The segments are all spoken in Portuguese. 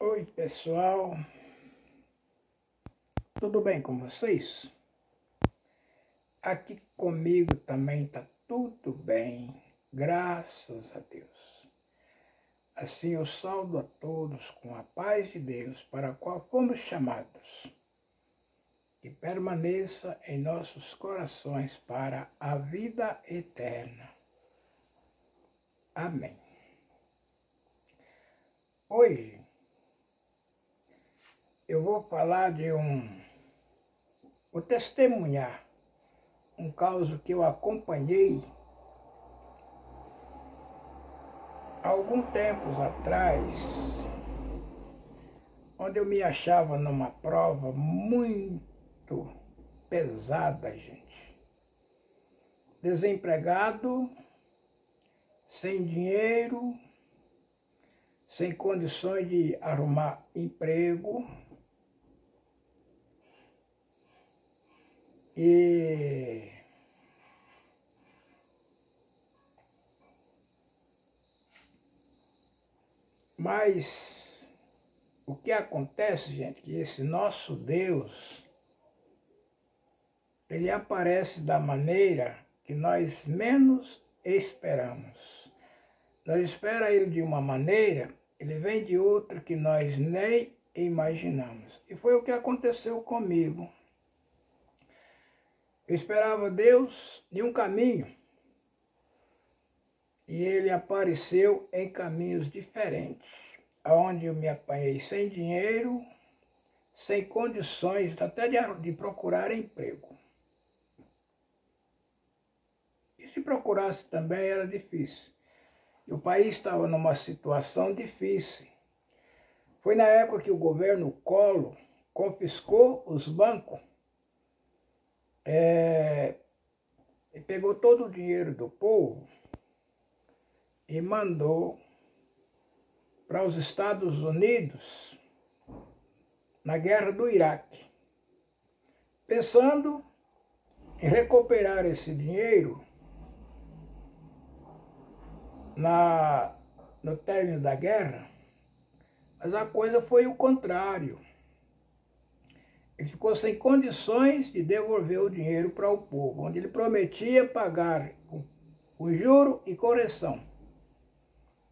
Oi, pessoal, tudo bem com vocês? Aqui comigo também tá tudo bem, graças a Deus. Assim eu saúdo a todos com a paz de Deus, para a qual fomos chamados, que permaneça em nossos corações para a vida eterna. Amém. Hoje eu vou falar vou testemunhar um caso que eu acompanhei há algum tempo atrás, onde eu me achava numa prova muito pesada, gente. Desempregado, sem dinheiro, sem condições de arrumar emprego. Mas o que acontece, gente, que esse nosso Deus, ele aparece da maneira que nós menos esperamos. Nós esperamos ele de uma maneira, ele vem de outra que nós nem imaginamos. E foi o que aconteceu comigo. Eu esperava Deus de um caminho, e ele apareceu em caminhos diferentes, onde eu me apanhei sem dinheiro, sem condições até de procurar emprego. E se procurasse também era difícil. E o país estava numa situação difícil. Foi na época que o governo Collor confiscou os bancos, e pegou todo o dinheiro do povo e mandou para os Estados Unidos na guerra do Iraque, pensando em recuperar esse dinheiro no término da guerra, mas a coisa foi o contrário. Ele ficou sem condições de devolver o dinheiro para o povo, onde ele prometia pagar com juro e correção.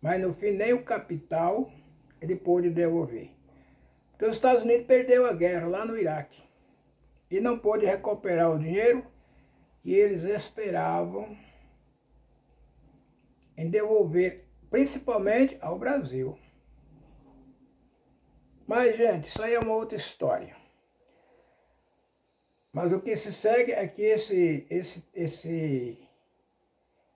Mas no fim nem o capital ele pôde devolver. Porque os Estados Unidos perdeu a guerra lá no Iraque e não pôde recuperar o dinheiro que eles esperavam em devolver, principalmente ao Brasil. Mas, gente, isso aí é uma outra história. Mas o que se segue é que esse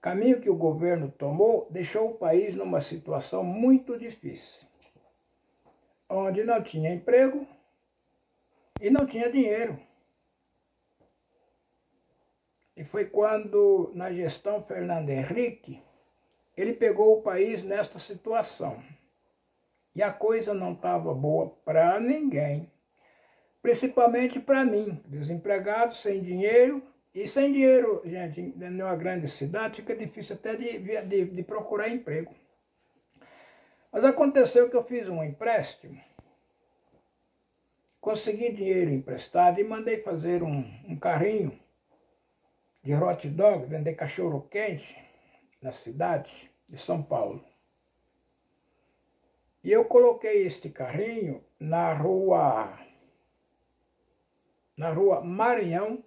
caminho que o governo tomou deixou o país numa situação muito difícil, onde não tinha emprego e não tinha dinheiro. E foi quando, na gestão Fernando Henrique, ele pegou o país nesta situação. E a coisa não estava boa para ninguém. Principalmente para mim, desempregado, sem dinheiro. E sem dinheiro, gente, numa grande cidade, fica difícil até de procurar emprego. Mas aconteceu que eu fiz um empréstimo, consegui dinheiro emprestado e mandei fazer um carrinho de hot dog, vender cachorro quente na cidade de São Paulo. E eu coloquei este carrinho na rua Maranhão,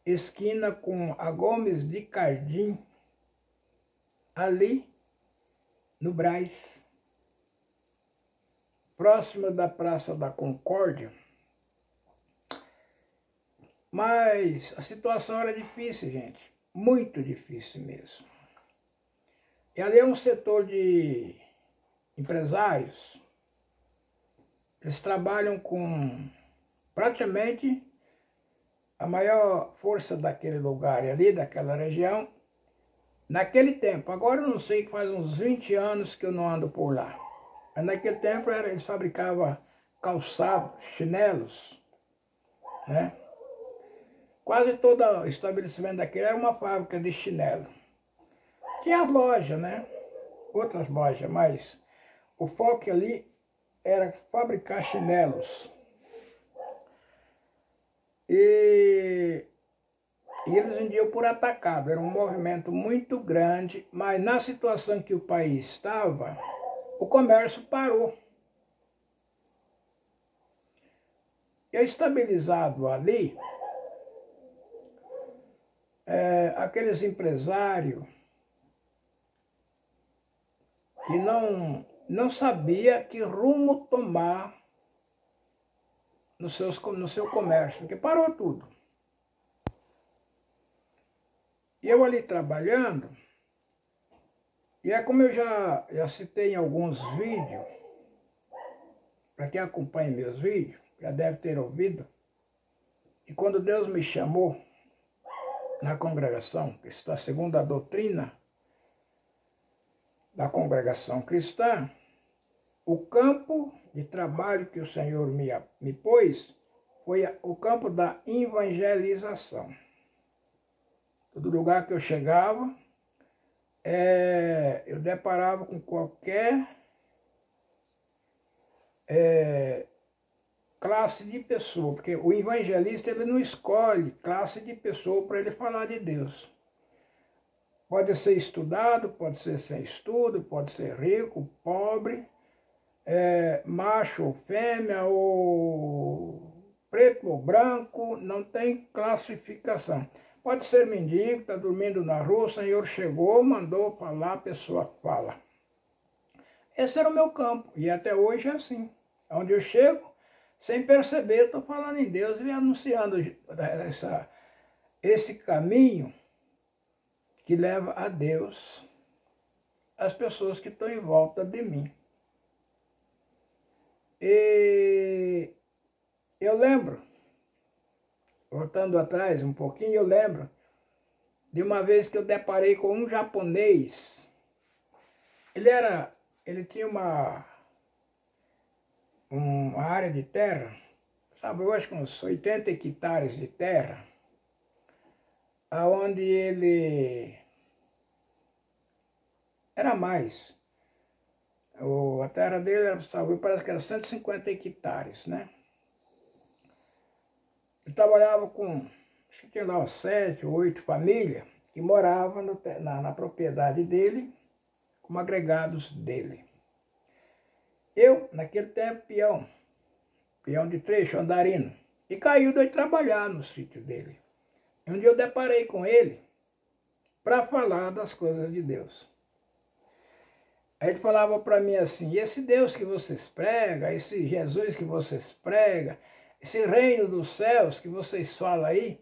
esquina com a Gomes de Cardim, ali no Brás, próximo da Praça da Concórdia. Mas a situação era difícil, gente, muito difícil mesmo. E ali é um setor de empresários, eles trabalham com praticamente a maior força daquele lugar ali, daquela região, naquele tempo. Agora eu não sei, que faz uns 20 anos que eu não ando por lá. Mas naquele tempo eles fabricavam calçados, chinelos, né? Quase todo estabelecimento daquele era uma fábrica de chinelo. Tinha as lojas, né? Outras lojas, mas o foco ali era fabricar chinelos. E eles vendiam por atacado, era um movimento muito grande, mas na situação que o país estava, o comércio parou. E estabilizado ali, aqueles empresários que não sabia que rumo tomar no seu comércio, porque parou tudo. E eu ali trabalhando, e é como eu já citei em alguns vídeos, para quem acompanha meus vídeos, já deve ter ouvido, e quando Deus me chamou na congregação, que está segundo a doutrina da congregação cristã, o campo de trabalho que o Senhor me pôs foi o campo da evangelização. Todo lugar que eu chegava, eu deparava com qualquer classe de pessoa, porque o evangelista ele não escolhe classe de pessoa para ele falar de Deus. Pode ser estudado, pode ser sem estudo, pode ser rico, pobre, macho ou fêmea, ou preto ou branco, não tem classificação. Pode ser mendigo, está dormindo na rua, o Senhor chegou, mandou falar, a pessoa fala. Esse era o meu campo, e até hoje é assim. Onde eu chego, sem perceber, estou falando em Deus e anunciando esse caminho que leva a Deus as pessoas que estão em volta de mim. E eu lembro, voltando atrás um pouquinho, eu lembro de uma vez que eu deparei com um japonês. Ele tinha uma área de terra, sabe, eu acho que uns 80 hectares de terra, aonde ele era mais. A terra dele era, sabe, parece que era 150 hectares, né? Ele trabalhava com, acho que tinha lá umas 7 ou 8 famílias que moravam na propriedade dele, como agregados dele. Eu, naquele tempo, peão de trecho, andarino, e caiu de trabalhar no sítio dele. E um dia eu deparei com ele para falar das coisas de Deus. Aí ele falava para mim assim, esse Deus que vocês pregam, esse Jesus que vocês pregam, esse reino dos céus que vocês falam aí,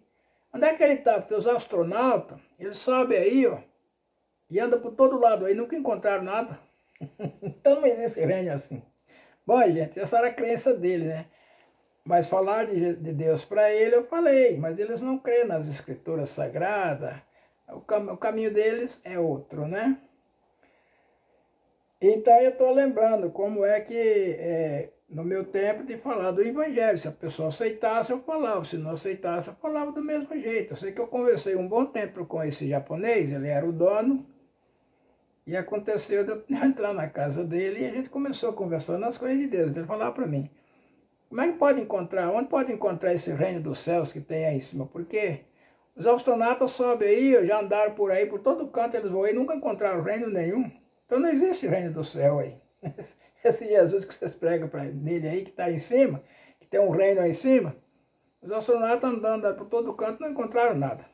onde é que ele está? Porque os astronautas, eles sobem aí, ó, e andam por todo lado aí, nunca encontraram nada. Então não existe reino assim. Bom, gente, essa era a crença dele, né? Mas falar de Deus para ele, eu falei, mas eles não creem nas escrituras sagradas, o caminho deles é outro, né? Então eu estou lembrando como é que, no meu tempo, de falar do evangelho, se a pessoa aceitasse, eu falava, se não aceitasse, eu falava do mesmo jeito. Eu sei que eu conversei um bom tempo com esse japonês, ele era o dono, e aconteceu de eu entrar na casa dele e a gente começou a conversar nas coisas de Deus. Ele falava para mim, como é que pode encontrar, onde pode encontrar esse reino dos céus que tem aí em cima? Porque os astronautas sobem aí, já andaram por aí, por todo canto eles vão aí, nunca encontraram reino nenhum. Então não existe reino do céu aí. Esse Jesus que vocês pregam nele aí, que está aí em cima, que tem um reino aí em cima, os astronautas andando por todo canto não encontraram nada.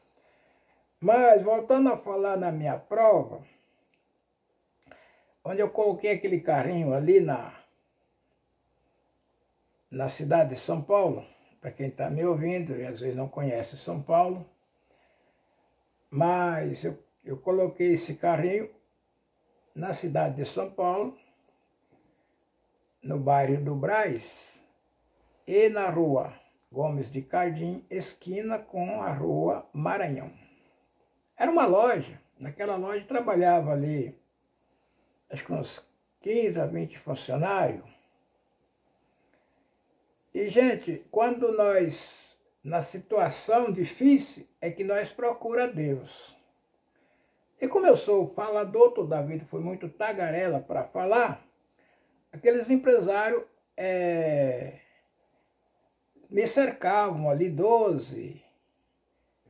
Mas, voltando a falar na minha prova, onde eu coloquei aquele carrinho ali na cidade de São Paulo, para quem está me ouvindo e às vezes não conhece São Paulo, mas eu coloquei esse carrinho na cidade de São Paulo, no bairro do Brás, e na rua Gomes de Cardim, esquina com a rua Maranhão. Era uma loja, naquela loja trabalhava ali, acho que uns 15 a 20 funcionários. E, gente, quando nós, na situação difícil, é que nós procuramos Deus. E como eu sou falador, toda a vida fui muito tagarela para falar, aqueles empresários me cercavam ali 12,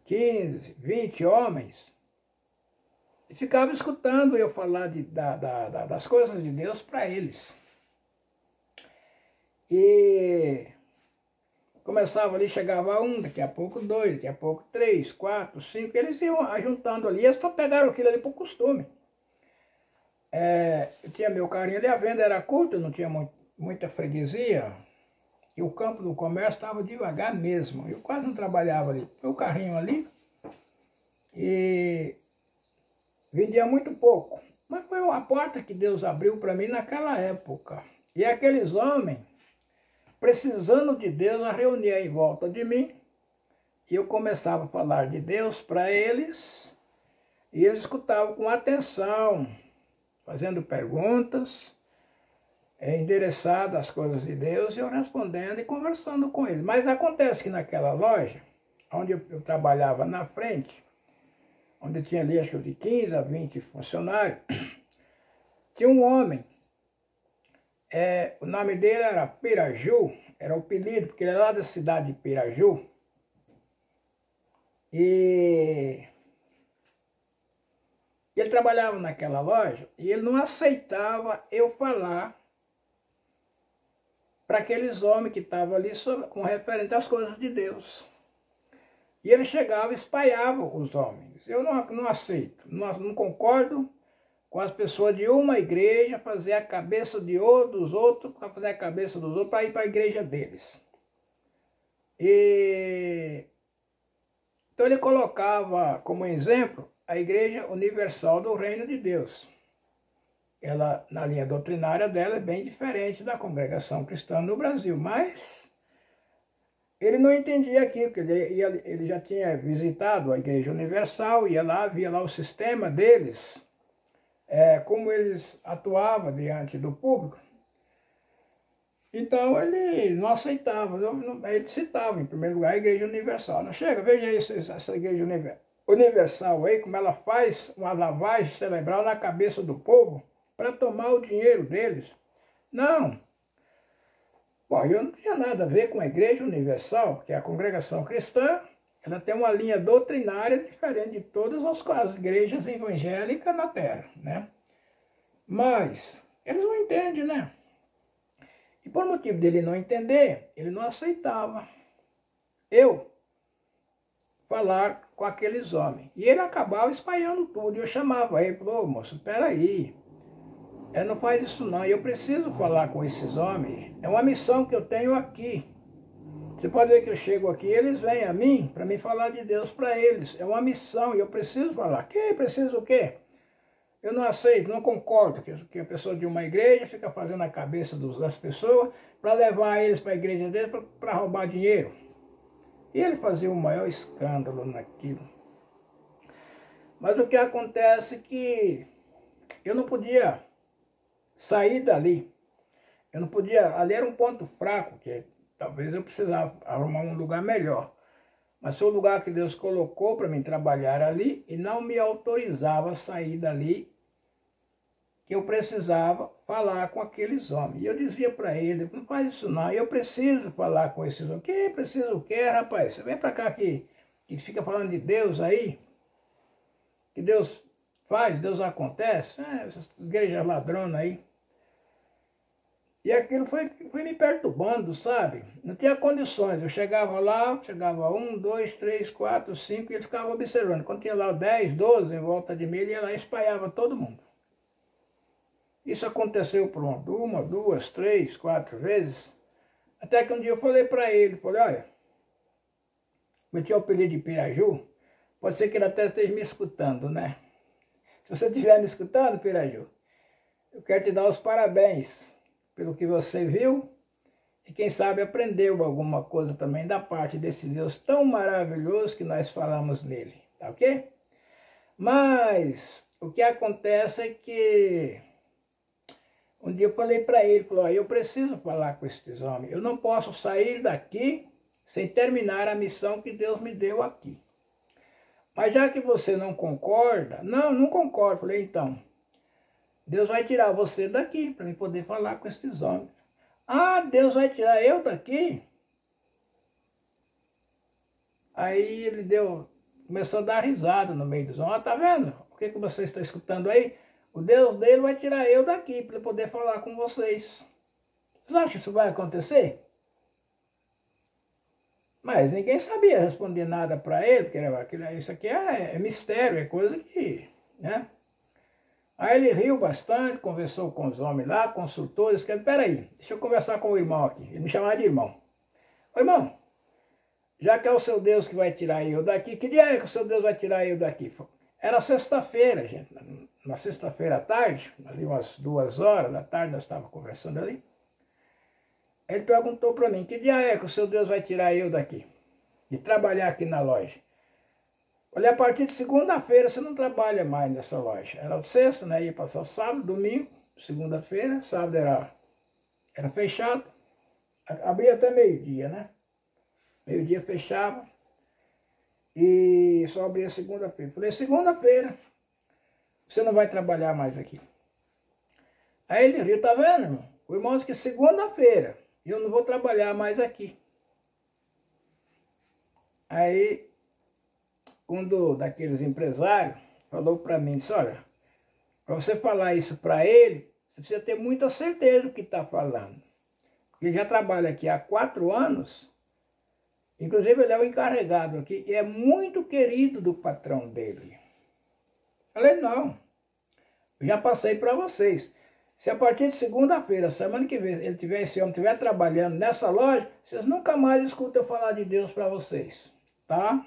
15, 20 homens, e ficavam escutando eu falar das coisas de Deus para eles. E começava ali, chegava um, daqui a pouco dois, daqui a pouco 3, 4, 5, eles iam ajuntando ali, eles só pegaram aquilo ali por costume. Eu tinha meu carrinho ali, a venda era curta, não tinha muita freguesia, e o campo do comércio estava devagar mesmo. Eu quase não trabalhava ali. Meu carrinho ali, e vendia muito pouco. Mas foi uma porta que Deus abriu para mim naquela época. E aqueles homens, precisando de Deus, a reuniam em volta de mim, e eu começava a falar de Deus para eles, e eles escutavam com atenção, fazendo perguntas, endereçadas às coisas de Deus, e eu respondendo e conversando com eles. Mas acontece que naquela loja, onde eu trabalhava na frente, onde tinha ali acho que de 15 a 20 funcionários, tinha um homem, o nome dele era Piraju, era o apelido, porque ele era lá da cidade de Piraju, e ele trabalhava naquela loja, e ele não aceitava eu falar para aqueles homens que estavam ali com referente às coisas de Deus. E ele chegava e espalhava os homens. Eu não aceito, não concordo com as pessoas de uma igreja fazer a cabeça dos outros, para fazer a cabeça dos outros para ir para a igreja deles. Então ele colocava como exemplo a Igreja Universal do Reino de Deus. Ela, na linha doutrinária dela, é bem diferente da congregação cristã no Brasil, mas ele não entendia aquilo, porque ele já tinha visitado a Igreja Universal, ia lá, via lá o sistema deles, como eles atuavam diante do público. Então ele não aceitava, ele citava em primeiro lugar a Igreja Universal. Não chega, veja essa Igreja Universal aí, como ela faz uma lavagem cerebral na cabeça do povo para tomar o dinheiro deles. Não. Bom, eu não tinha nada a ver com a Igreja Universal, porque a congregação cristã, ela tem uma linha doutrinária diferente de todas as igrejas evangélicas na Terra, né? Mas eles não entendem, né? E por motivo dele não entender, ele não aceitava eu falar com aqueles homens. E ele acabava espalhando tudo. E eu chamava ele, falou, moço, espera aí. Não faz isso não, eu preciso falar com esses homens. É uma missão que eu tenho aqui. Você pode ver que eu chego aqui, eles vêm a mim para me falar de Deus para eles. É uma missão e eu preciso falar. Que? Preciso o quê? Eu não aceito, não concordo que a pessoa de uma igreja fica fazendo a cabeça das pessoas para levar eles para a igreja deles para roubar dinheiro. E ele fazia o maior escândalo naquilo. Mas o que acontece é que eu não podia sair dali. Eu não podia, ali era um ponto fraco, que talvez eu precisava arrumar um lugar melhor. Mas foi o lugar que Deus colocou para mim trabalhar ali e não me autorizava a sair dali, que eu precisava falar com aqueles homens. E eu dizia para ele, não faz isso não, eu preciso falar com esses homens. Que preciso o quê, rapaz? Você vem para cá que fica falando de Deus aí, que Deus faz, Deus acontece. Essas igrejas ladronas aí. E aquilo foi me perturbando, sabe? Não tinha condições. Eu chegava lá, chegava 1, 2, 3, 4, 5, e ele ficava observando. Quando tinha lá 10, 12 em volta de mim, ele ia lá e espalhava todo mundo. Isso aconteceu por uma, 2, 3, 4 vezes. Até que um dia eu falei para ele, falei, olha, eu tinha o apelido de Piraju, pode ser que ele até esteja me escutando, né? Se você estiver me escutando, Piraju, eu quero te dar os parabéns pelo que você viu e quem sabe aprendeu alguma coisa também da parte desse Deus tão maravilhoso que nós falamos nele, tá ok? Mas o que acontece é que um dia eu falei para ele, falou, eu preciso falar com esses homens, eu não posso sair daqui sem terminar a missão que Deus me deu aqui. Mas já que você não concorda, não concordo, falei, então, Deus vai tirar você daqui para eu poder falar com esses homens. Ah, Deus vai tirar eu daqui? Aí ele começou a dar risada no meio dos homens. Ah, tá vendo? O que vocês estão escutando aí? O Deus dele vai tirar eu daqui para ele poder falar com vocês. Vocês acham que isso vai acontecer? Mas ninguém sabia responder nada para ele, porque isso aqui é mistério, é coisa que, né? Aí ele riu bastante, conversou com os homens lá, consultou, disse, peraí, deixa eu conversar com o irmão aqui. Ele me chamava de irmão. Ô irmão, já que é o seu Deus que vai tirar eu daqui, que dia é que o seu Deus vai tirar eu daqui? Era sexta-feira, gente, na sexta-feira à tarde, ali umas 2 horas da tarde, nós estávamos conversando ali. Ele perguntou para mim, que dia é que o seu Deus vai tirar eu daqui? De trabalhar aqui na loja. Olha, a partir de segunda-feira você não trabalha mais nessa loja. Era sexta, né? Ia passar sábado, domingo, segunda-feira, sábado era fechado. Abria até meio-dia, né? Meio-dia fechava. E só abria segunda-feira. Falei, segunda-feira você não vai trabalhar mais aqui. Aí ele riu, tá vendo, irmão? O irmão disse que segunda-feira eu não vou trabalhar mais aqui. Aí um daqueles empresários falou para mim, disse, olha, para você falar isso para ele, você precisa ter muita certeza do que está falando. Ele já trabalha aqui há 4 anos, inclusive ele é o encarregado aqui, e é muito querido do patrão dele. Falei, não, eu já passei para vocês. Se a partir de segunda-feira, semana que vem, esse homem estiver trabalhando nessa loja, vocês nunca mais escutam eu falar de Deus para vocês, tá?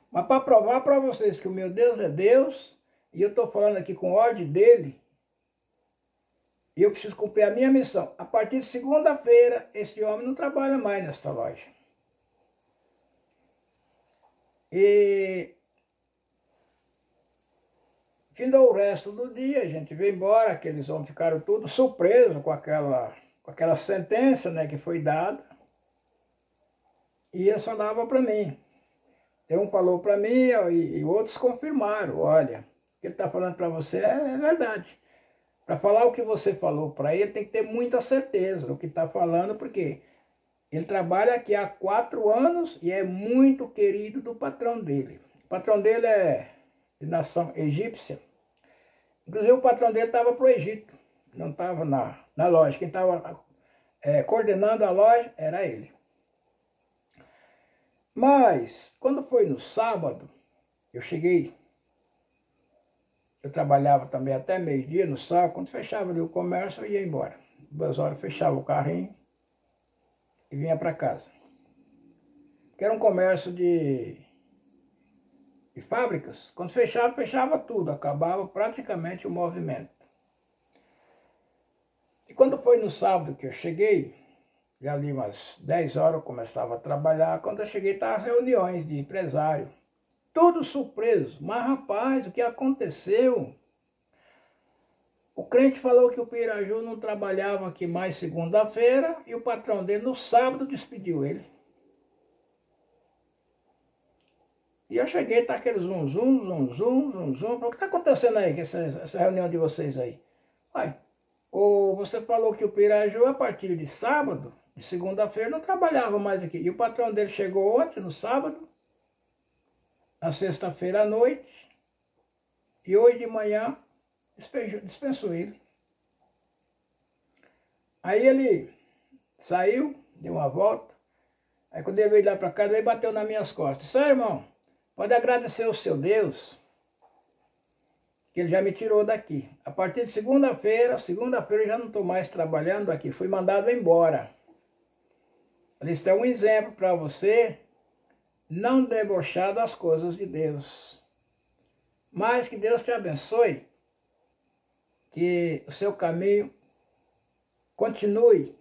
Mas para provar para vocês que o meu Deus é Deus, e eu estou falando aqui com ordem dele, e eu preciso cumprir a minha missão. A partir de segunda-feira, esse homem não trabalha mais nessa loja. E findou o resto do dia, a gente veio embora, aqueles homens ficaram todos surpresos com aquela sentença, né, que foi dada. E eles falavam para mim. Um falou para mim e outros confirmaram, olha, o que ele está falando para você é verdade. Para falar o que você falou para ele, tem que ter muita certeza do que está falando, porque ele trabalha aqui há 4 anos e é muito querido do patrão dele. O patrão dele é de nação egípcia. Inclusive o patrão dele estava para o Egito, não estava na loja. Quem estava coordenando a loja era ele. Mas, quando foi no sábado, eu cheguei, eu trabalhava também até meio-dia no sábado, quando fechava ali o comércio, eu ia embora. 2 horas fechava o carrinho e vinha para casa. Que era um comércio de fábricas. Quando fechava, fechava tudo, acabava praticamente o movimento. E quando foi no sábado que eu cheguei, já ali umas 10 horas eu começava a trabalhar. Quando eu cheguei, estavam reuniões de empresário. Todos surpresos. Mas, rapaz, o que aconteceu? O crente falou que o Piraju não trabalhava aqui mais segunda-feira e o patrão dele, no sábado, despediu ele. E eu cheguei, tá aquele zum, zum, zum, zum, zum, zum. O que está acontecendo aí, essa reunião de vocês aí? Uai, você falou que o Piraju, a partir de sábado, de segunda-feira, não trabalhava mais aqui. E o patrão dele chegou ontem, no sábado, na sexta-feira à noite, e hoje de manhã dispensou ele. Aí ele saiu, deu uma volta, aí quando ele veio lá para casa, ele bateu nas minhas costas. Disse, irmão, pode agradecer ao seu Deus, que ele já me tirou daqui. A partir de segunda-feira eu já não estou mais trabalhando aqui, fui mandado embora. Isso é um exemplo para você não debochar das coisas de Deus. Mas que Deus te abençoe, que o seu caminho continue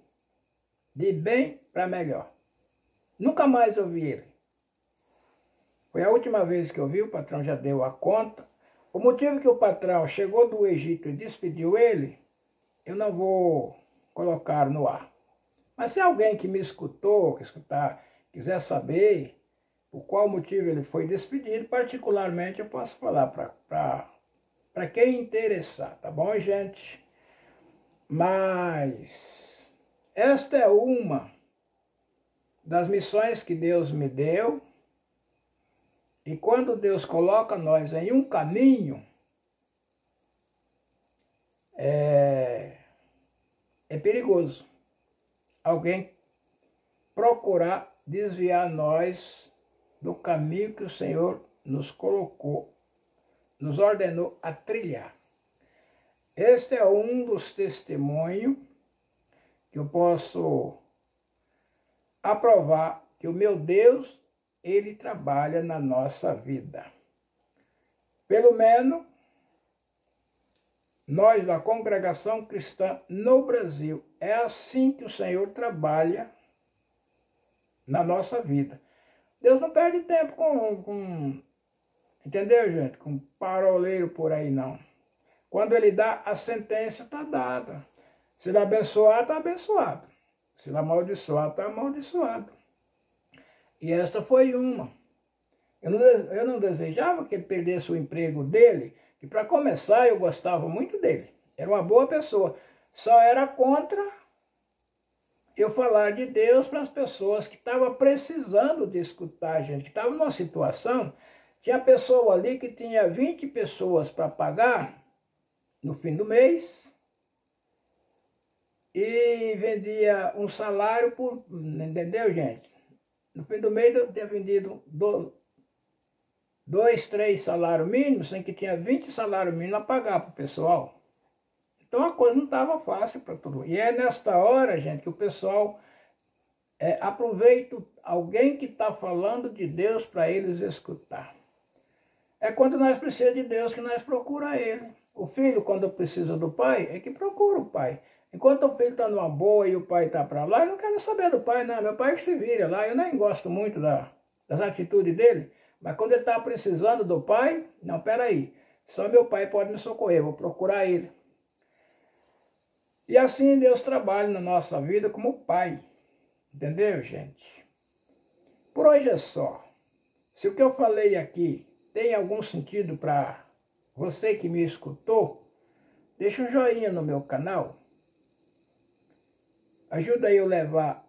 de bem para melhor. Nunca mais ouvi ele. Foi a última vez que eu vi, o patrão já deu a conta. O motivo que o patrão chegou do Egito e despediu ele, eu não vou colocar no ar. Mas se alguém que me escutou, quiser saber por qual motivo ele foi despedido, particularmente eu posso falar para quem interessar, tá bom, gente? Mas Esta é uma das missões que Deus me deu. E quando Deus coloca nós em um caminho, é perigoso alguém procurar desviar nós do caminho que o Senhor nos colocou, nos ordenou a trilhar. Este é um dos testemunhos que eu posso aprovar que o meu Deus, Ele trabalha na nossa vida. Pelo menos, nós da congregação cristã no Brasil, é assim que o Senhor trabalha na nossa vida. Deus não perde tempo com entendeu, gente? Com paroleiro por aí, não. Quando Ele dá, a sentença está dada. Se Ele abençoar, está abençoado. Se Ele amaldiçoar, está amaldiçoado. E esta foi uma. Eu não desejava que ele perdesse o emprego dele, que para começar eu gostava muito dele. Era uma boa pessoa. Só era contra eu falar de Deus para as pessoas que estavam precisando de escutar a gente, que estavam numa situação, tinha pessoa ali que tinha 20 pessoas para pagar no fim do mês e vendia um salário por, entendeu, gente? No fim do mês eu tinha vendido 2, 3 salários mínimos, sem que tinha 20 salários mínimos a pagar para o pessoal. Então a coisa não estava fácil para todo mundo. E é nesta hora, gente, que o pessoal aproveita alguém que está falando de Deus para eles escutar. É quando nós precisamos de Deus que nós procuramos Ele. O filho, quando precisa do pai, é que procura o pai. Enquanto o filho está numa boa e o pai está para lá, eu não quero saber do pai, não. Meu pai que se vira lá. Eu nem gosto muito das atitudes dele. Mas quando ele está precisando do pai, não, peraí. Só meu pai pode me socorrer, vou procurar ele. E assim Deus trabalha na nossa vida como pai. Entendeu, gente? Por hoje é só. Se o que eu falei aqui tem algum sentido para você que me escutou, deixa um joinha no meu canal. Ajuda eu a levar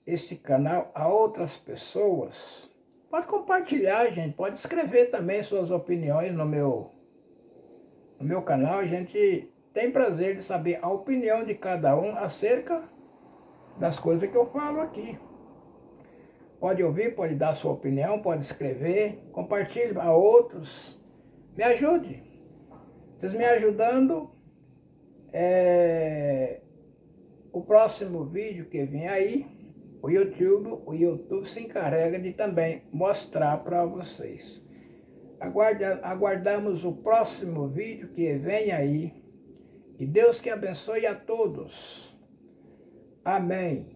este canal a outras pessoas. Pode compartilhar, gente. Pode escrever também suas opiniões no meu canal. A gente tem prazer de saber a opinião de cada um acerca das coisas que eu falo aqui. Pode ouvir, pode dar sua opinião, pode escrever, compartilhe a outros. Me ajude. Vocês me ajudando, o próximo vídeo que vem aí, o YouTube se encarrega de também mostrar para vocês. Aguardamos o próximo vídeo que vem aí. E Deus que abençoe a todos. Amém.